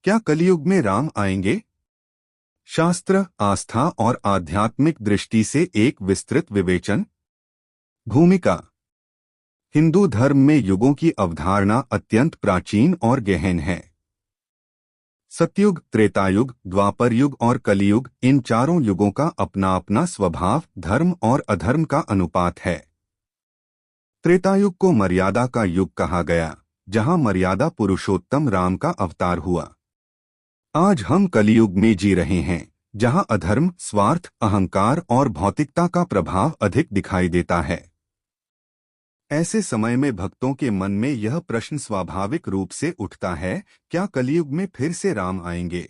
क्या कलयुग में राम आएंगे? शास्त्र, आस्था और आध्यात्मिक दृष्टि से एक विस्तृत विवेचन। भूमिका। हिंदू धर्म में युगों की अवधारणा अत्यंत प्राचीन और गहन है। सतयुग, त्रेतायुग, द्वापर युग और कलियुग, इन चारों युगों का अपना अपना स्वभाव, धर्म और अधर्म का अनुपात है। त्रेतायुग को मर्यादा का युग कहा गया, जहां मर्यादा पुरुषोत्तम राम का अवतार हुआ। आज हम कलियुग में जी रहे हैं, जहां अधर्म, स्वार्थ, अहंकार और भौतिकता का प्रभाव अधिक दिखाई देता है। ऐसे समय में भक्तों के मन में यह प्रश्न स्वाभाविक रूप से उठता है, क्या कलियुग में फिर से राम आएंगे?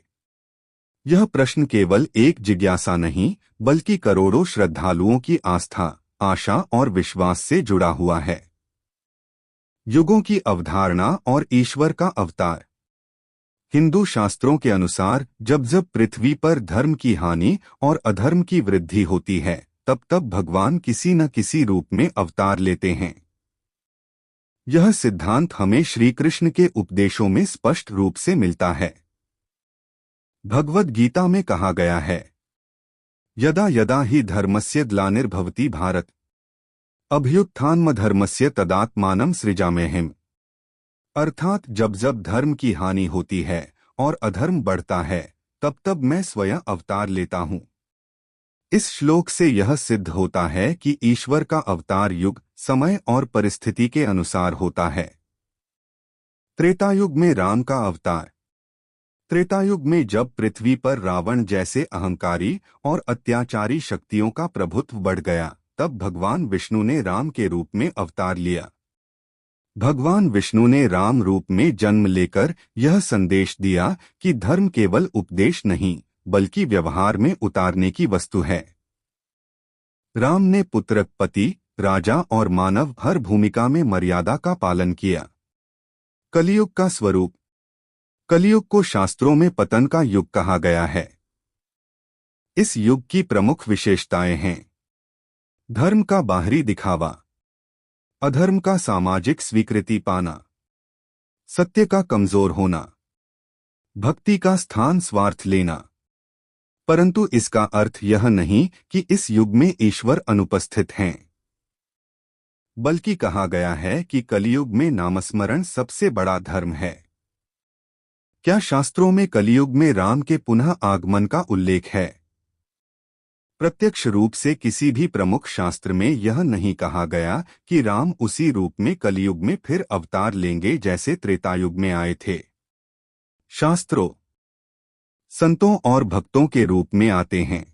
यह प्रश्न केवल एक जिज्ञासा नहीं, बल्कि करोड़ों श्रद्धालुओं की आस्था, आशा और विश्वास से जुड़ा हुआ है। युगों की अवधारणा और ईश्वर का अवतार। हिंदू शास्त्रों के अनुसार जब जब पृथ्वी पर धर्म की हानि और अधर्म की वृद्धि होती है, तब तब भगवान किसी न किसी रूप में अवतार लेते हैं। यह सिद्धांत हमें श्री कृष्ण के उपदेशों में स्पष्ट रूप से मिलता है। भगवद गीता में कहा गया है, यदा यदा हि धर्मस्य ग्लानिर्भवति भारत, अभ्युत्थानमधर्मस्य तदात्मानं सृजाम्यहम्। अर्थात जब जब धर्म की हानि होती है और अधर्म बढ़ता है, तब तब मैं स्वयं अवतार लेता हूँ। इस श्लोक से यह सिद्ध होता है कि ईश्वर का अवतार युग, समय और परिस्थिति के अनुसार होता है। त्रेतायुग में राम का अवतार। त्रेतायुग में जब पृथ्वी पर रावण जैसे अहंकारी और अत्याचारी शक्तियों का प्रभुत्व बढ़ गया, तब भगवान विष्णु ने राम के रूप में अवतार लिया। भगवान विष्णु ने राम रूप में जन्म लेकर यह संदेश दिया कि धर्म केवल उपदेश नहीं, बल्कि व्यवहार में उतारने की वस्तु है। राम ने पुत्र, पति, राजा और मानव हर भूमिका में मर्यादा का पालन किया। कलियुग का स्वरूप। कलियुग को शास्त्रों में पतन का युग कहा गया है। इस युग की प्रमुख विशेषताएं हैं: धर्म का बाहरी दिखावा, अधर्म का सामाजिक स्वीकृति पाना, सत्य का कमजोर होना, भक्ति का स्थान स्वार्थ लेना। परंतु इसका अर्थ यह नहीं कि इस युग में ईश्वर अनुपस्थित हैं, बल्कि कहा गया है कि कलियुग में नामस्मरण सबसे बड़ा धर्म है। क्या शास्त्रों में कलियुग में राम के पुनः आगमन का उल्लेख है? प्रत्यक्ष रूप से किसी भी प्रमुख शास्त्र में यह नहीं कहा गया कि राम उसी रूप में कलियुग में फिर अवतार लेंगे जैसे त्रेतायुग में आए थे। शास्त्रों संतों और भक्तों के रूप में आते हैं।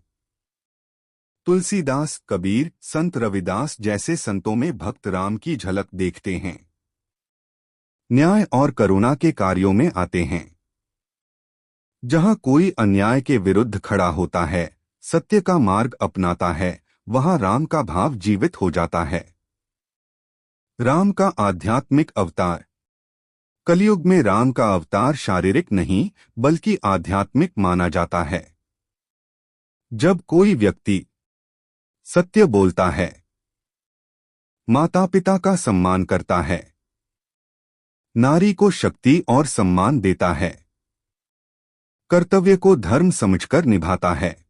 तुलसीदास, कबीर, संत रविदास जैसे संतों में भक्त राम की झलक देखते हैं। न्याय और करुणा के कार्यों में आते हैं। जहां कोई अन्याय के विरुद्ध खड़ा होता है, सत्य का मार्ग अपनाता है, वहां राम का भाव जीवित हो जाता है। राम का आध्यात्मिक अवतार। कलियुग में राम का अवतार शारीरिक नहीं, बल्कि आध्यात्मिक माना जाता है। जब कोई व्यक्ति सत्य बोलता है, माता पिता का सम्मान करता है, नारी को शक्ति और सम्मान देता है, कर्तव्य को धर्म समझकर निभाता है,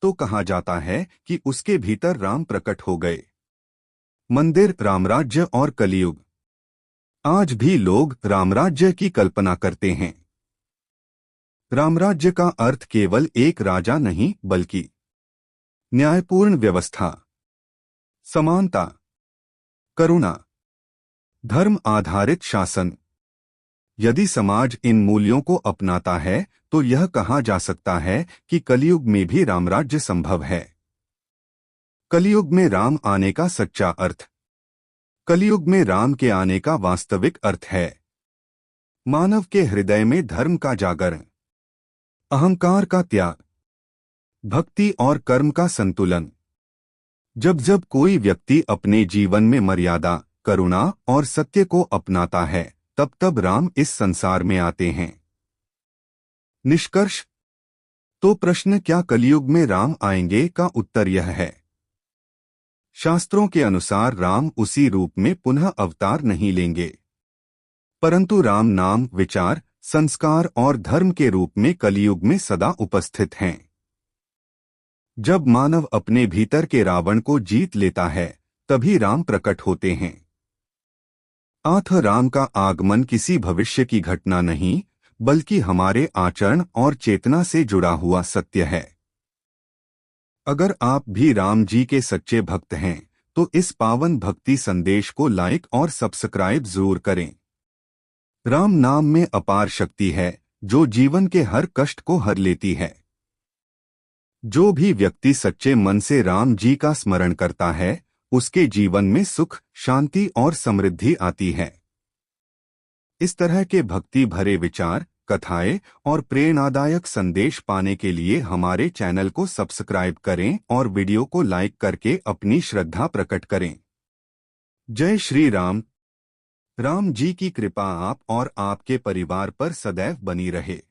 तो कहा जाता है कि उसके भीतर राम प्रकट हो गए। मंदिर, रामराज्य और कलियुग। आज भी लोग रामराज्य की कल्पना करते हैं। रामराज्य का अर्थ केवल एक राजा नहीं, बल्कि न्यायपूर्ण व्यवस्था, समानता, करुणा, धर्म आधारित शासन। यदि समाज इन मूल्यों को अपनाता है, तो यह कहा जा सकता है कि कलियुग में भी रामराज्य संभव है। कलियुग में राम आने का सच्चा अर्थ। कलियुग में राम के आने का वास्तविक अर्थ है मानव के हृदय में धर्म का जागरण, अहंकार का त्याग, भक्ति और कर्म का संतुलन। जब जब कोई व्यक्ति अपने जीवन में मर्यादा, करुणा और सत्य को अपनाता है, तब तब राम इस संसार में आते हैं। निष्कर्ष। तो प्रश्न, क्या कलियुग में राम आएंगे, का उत्तर यह है, शास्त्रों के अनुसार राम उसी रूप में पुनः अवतार नहीं लेंगे, परंतु राम नाम, विचार, संस्कार और धर्म के रूप में कलयुग में सदा उपस्थित हैं। जब मानव अपने भीतर के रावण को जीत लेता है, तभी राम प्रकट होते हैं। अतः राम का आगमन किसी भविष्य की घटना नहीं, बल्कि हमारे आचरण और चेतना से जुड़ा हुआ सत्य है। अगर आप भी राम जी के सच्चे भक्त हैं, तो इस पावन भक्ति संदेश को लाइक और सब्सक्राइब जरूर करें। राम नाम में अपार शक्ति है, जो जीवन के हर कष्ट को हर लेती है। जो भी व्यक्ति सच्चे मन से राम जी का स्मरण करता है, उसके जीवन में सुख, शांति और समृद्धि आती है। इस तरह के भक्ति भरे विचार, कथाएं और प्रेरणादायक संदेश पाने के लिए हमारे चैनल को सब्सक्राइब करें और वीडियो को लाइक करके अपनी श्रद्धा प्रकट करें। जय श्री राम। राम जी की कृपा आप और आपके परिवार पर सदैव बनी रहे।